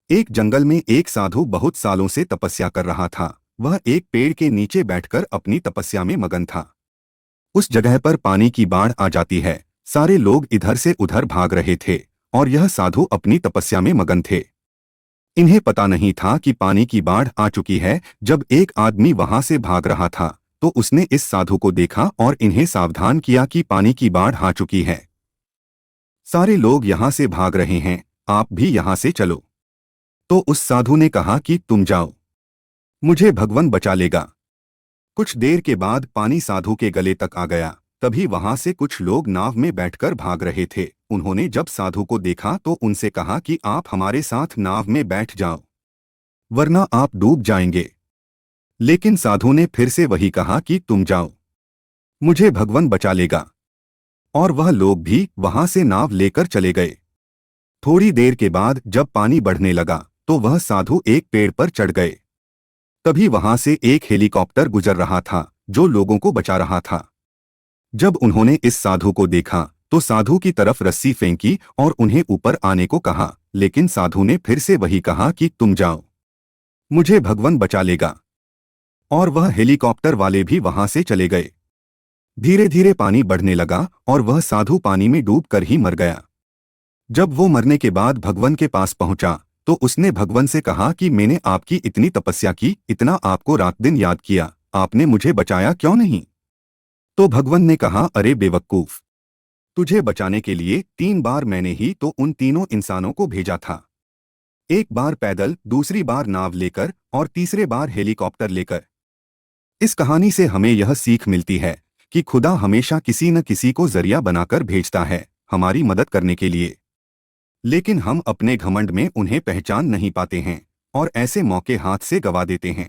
एक जंगल में एक साधु बहुत सालों से तपस्या कर रहा था। वह एक पेड़ के नीचे बैठकर अपनी तपस्या में मगन था। उस जगह पर पानी की बाढ़ आ जाती है। सारे लोग इधर से उधर भाग रहे थे और यह साधु अपनी तपस्या में मगन थे। इन्हें पता नहीं था कि पानी की बाढ़ आ चुकी है। जब एक आदमी वहां से भाग रहा था तो उसने इस साधु को देखा और इन्हें सावधान किया कि पानी की बाढ़ आ चुकी है। सारे लोग यहाँ से भाग रहे हैं, आप भी यहाँ से चलो। तो उस साधु ने कहा कि तुम जाओ, मुझे भगवान बचा लेगा। कुछ देर के बाद पानी साधु के गले तक आ गया। तभी वहां से कुछ लोग नाव में बैठकर भाग रहे थे। उन्होंने जब साधु को देखा तो उनसे कहा कि आप हमारे साथ नाव में बैठ जाओ, वरना आप डूब जाएंगे। लेकिन साधु ने फिर से वही कहा कि तुम जाओ, मुझे भगवान बचा लेगा। और वह लोग भी वहां से नाव लेकर चले गए। थोड़ी देर के बाद जब पानी बढ़ने लगा तो वह साधु एक पेड़ पर चढ़ गए। तभी वहां से एक हेलीकॉप्टर गुजर रहा था जो लोगों को बचा रहा था। जब उन्होंने इस साधु को देखा तो साधु की तरफ रस्सी फेंकी और उन्हें ऊपर आने को कहा। लेकिन साधु ने फिर से वही कहा कि तुम जाओ, मुझे भगवान बचा लेगा। और वह हेलीकॉप्टर वाले भी वहां से चले गए। धीरे धीरे पानी बढ़ने लगा और वह साधु पानी में डूब कर ही मर गया। जब वो मरने के बाद भगवान के पास पहुंचा तो उसने भगवान से कहा कि मैंने आपकी इतनी तपस्या की, इतना आपको रात दिन याद किया, आपने मुझे बचाया क्यों नहीं? तो भगवान ने कहा, अरे बेवकूफ, तुझे बचाने के लिए 3 बार मैंने ही तो उन तीनों इंसानों को भेजा था। एक बार पैदल, दूसरी बार नाव लेकर और तीसरे बार हेलीकॉप्टर लेकर। इस कहानी से हमें यह सीख मिलती है कि खुदा हमेशा किसी न किसी को जरिया बनाकर भेजता है हमारी मदद करने के लिए। लेकिन हम अपने घमंड में उन्हें पहचान नहीं पाते हैं और ऐसे मौके हाथ से गवा देते हैं।